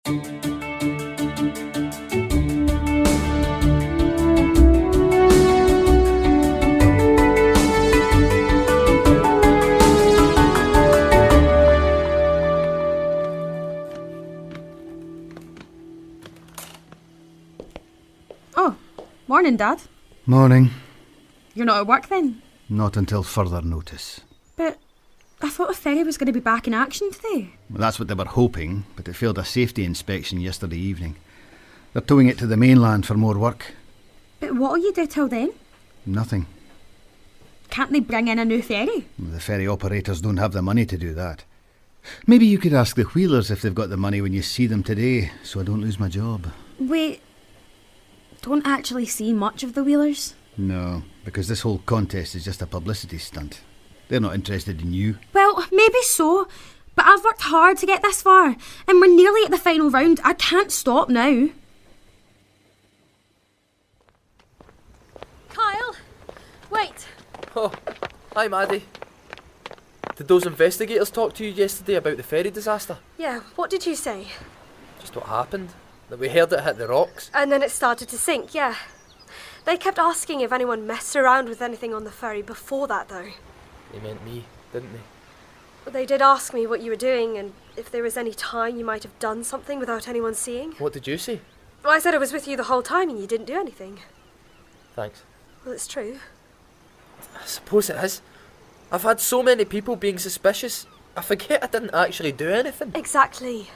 Oh, morning, Dad. Morning. You're not at work then? Not until further notice. But I thought the ferry was going to be back in action today. Well, that's what they were hoping, but it failed a safety inspection yesterday evening. They're towing it to the mainland for more work. But what'll you do till then? Nothing. Can't they bring in a new ferry? The ferry operators don't have the money to do that. Maybe you could ask the wheelers if they've got the money when you see them today, so I don't lose my job. Wait, don't actually see much of the wheelers? No, because this whole contest is just a publicity stunt. They're not interested in you. Well, maybe so, but I've worked hard to get this far, and we're nearly at the final round. I can't stop now. Kyle! Wait! Oh, hi Maddie. Did those investigators talk to you yesterday about the ferry disaster? Yeah, what did you say? Just what happened? That we heard it hit the rocks? And then it started to sink, yeah. They kept asking if anyone messed around with anything on the ferry before that, though. They meant me, didn't they? They did ask me what you were doing and if there was any time you might have done something without anyone seeing. What did you say? Well, I said I was with you the whole time and you didn't do anything. Thanks. Well, it's true. I suppose it is. I've had so many people being suspicious. I forget I didn't actually do anything. Exactly.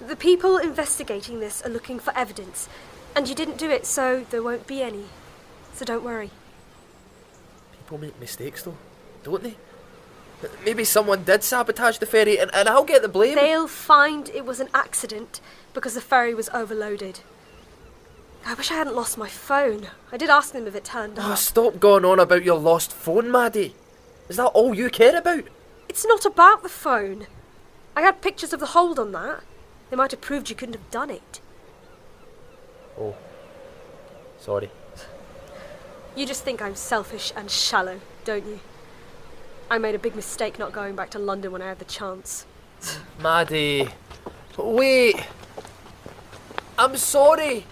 The people investigating this are looking for evidence, and you didn't do it, so there won't be any. So don't worry. People make mistakes though, don't they? Maybe someone did sabotage the ferry and I'll get the blame. They'll find it was an accident because the ferry was overloaded. I wish I hadn't lost my phone. I did ask them if it turned up. Stop going on about your lost phone, Maddie. Is that all you care about? It's not about the phone. I had pictures of the hold on that. They might have proved you couldn't have done it. Oh, sorry. You just think I'm selfish and shallow, don't you? I made a big mistake not going back to London when I had the chance. Maddie, wait. I'm sorry.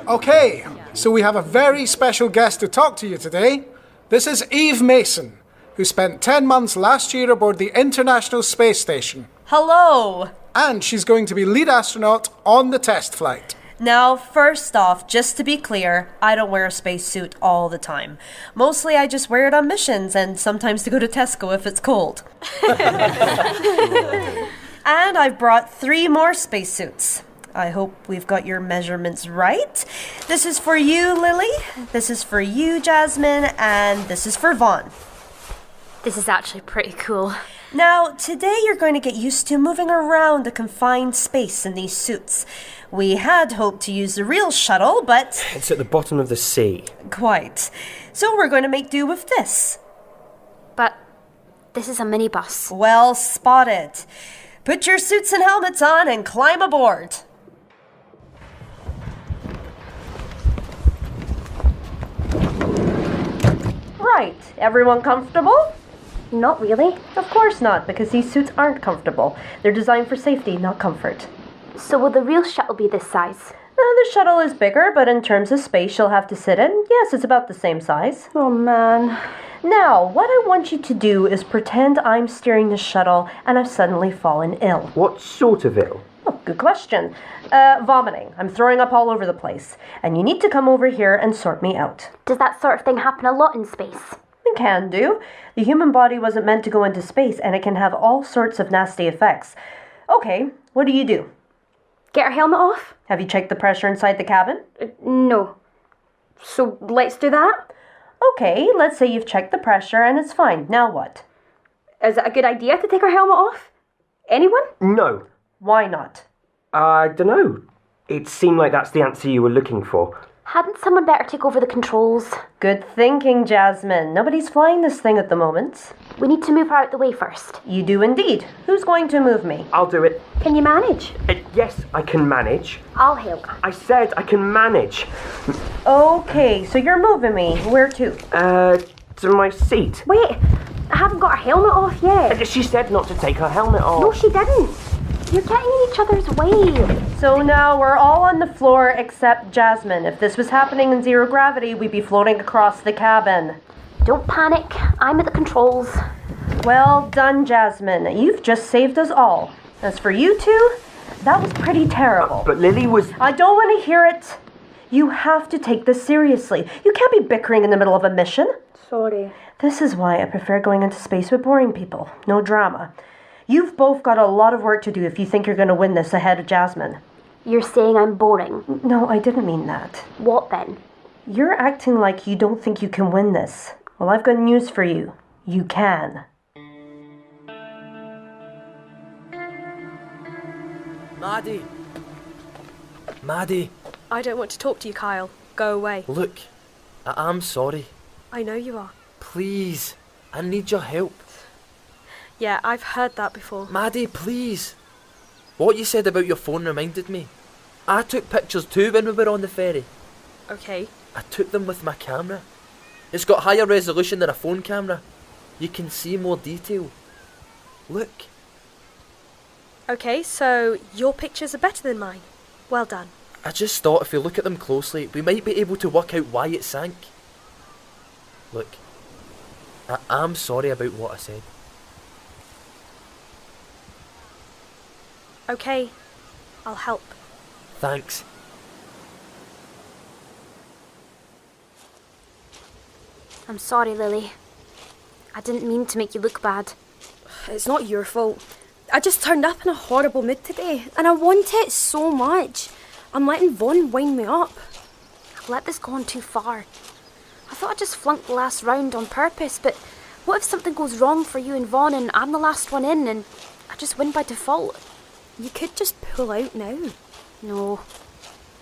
Okay, so we have a very special guest to talk to you today. This is Eve Mason, who spent 10 months last year aboard the International Space Station. Hello! And she's going to be lead astronaut on the test flight. Now, first off, just to be clear, I don't wear a spacesuit all the time. Mostly I just wear it on missions and sometimes to go to Tesco if it's cold. And I've brought 3 more spacesuits. I hope we've got your measurements right. This is for you, Lily. This is for you, Jasmine. And this is for Vaughn. This is actually pretty cool. Now, today you're going to get used to moving around a confined space in these suits. We had hoped to use the real shuttle, but... It's at the bottom of the sea. Quite. So we're going to make do with this. But this is a minibus. Well spotted. Put your suits and helmets on and climb aboard. Right, everyone comfortable? Not really. Of course not, because these suits aren't comfortable. They're designed for safety, not comfort. So will the real shuttle be this size? The shuttle is bigger, but in terms of space you'll have to sit in, yes, it's about the same size. Oh man. Now, what I want you to do is pretend I'm steering the shuttle and I've suddenly fallen ill. What sort of ill? Oh, good question. Vomiting. I'm throwing up all over the place. And you need to come over here and sort me out. Does that sort of thing happen a lot in space? It can do. The human body wasn't meant to go into space, and it can have all sorts of nasty effects. Okay, what do you do? Get our helmet off? Have you checked the pressure inside the cabin? No. So let's do that? Okay, let's say you've checked the pressure and it's fine. Now what? Is it a good idea to take our helmet off? Anyone? No. Why not? I dunno. It seemed like that's the answer you were looking for. Hadn't someone better take over the controls? Good thinking, Jasmine. Nobody's flying this thing at the moment. We need to move her out the way first. You do indeed. Who's going to move me? I'll do it. Can you manage? Yes, I can manage. I'll help. I said I can manage. Okay, so you're moving me. Where to? To my seat. Wait, I haven't got her helmet off yet. She said not to take her helmet off. No, she didn't. You're getting in each other's way. So now we're all on the floor except Jasmine. If this was happening in zero gravity, we'd be floating across the cabin. Don't panic. I'm at the controls. Well done, Jasmine. You've just saved us all. As for you two, that was pretty terrible. But Lily was... I don't want to hear it. You have to take this seriously. You can't be bickering in the middle of a mission. Sorry. This is why I prefer going into space with boring people. No drama. You've both got a lot of work to do if you think you're going to win this ahead of Jasmine. You're saying I'm boring. No, I didn't mean that. What then? You're acting like you don't think you can win this. Well, I've got news for you. You can. Maddie! Maddie! I don't want to talk to you, Kyle. Go away. Look, I'm sorry. I know you are. Please, I need your help. Yeah, I've heard that before. Maddie, please. What you said about your phone reminded me. I took pictures too when we were on the ferry. Okay. I took them with my camera. It's got higher resolution than a phone camera. You can see more detail. Look. Okay, so your pictures are better than mine. Well done. I just thought if we look at them closely, we might be able to work out why it sank. Look, I'm sorry about what I said. Okay, I'll help. Thanks. I'm sorry, Lily. I didn't mean to make you look bad. It's not your fault. I just turned up in a horrible mood today, and I want it so much. I'm letting Vaughn wind me up. I've let this go on too far. I thought I just flunked the last round on purpose, but what if something goes wrong for you and Vaughn and I'm the last one in and I just win by default? You could just pull out now. No.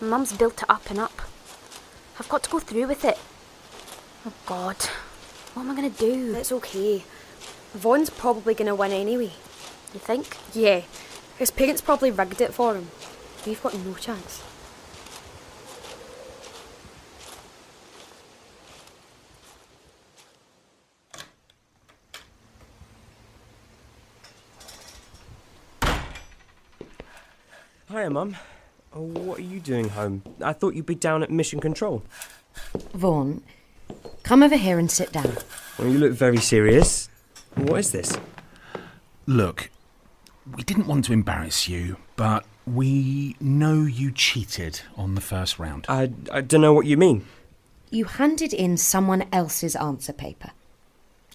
Mum's built it up and up. I've got to go through with it. Oh God. What am I going to do? It's okay. Vaughn's probably going to win anyway. You think? Yeah. His parents probably rigged it for him. We've got no chance. Hiya, Mum. Oh, what are you doing home? I thought you'd be down at Mission Control. Vaughn, come over here and sit down. Well, you look very serious. What is this? Look, we didn't want to embarrass you, but we know you cheated on the first round. I don't know what you mean. You handed in someone else's answer paper.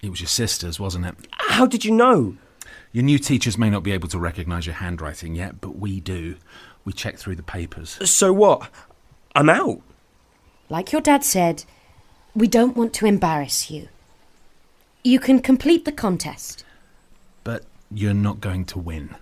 It was your sister's, wasn't it? How did you know? Your new teachers may not be able to recognise your handwriting yet, but we do. We checked through the papers. So what? I'm out. Like your dad said, we don't want to embarrass you. You can complete the contest. But you're not going to win.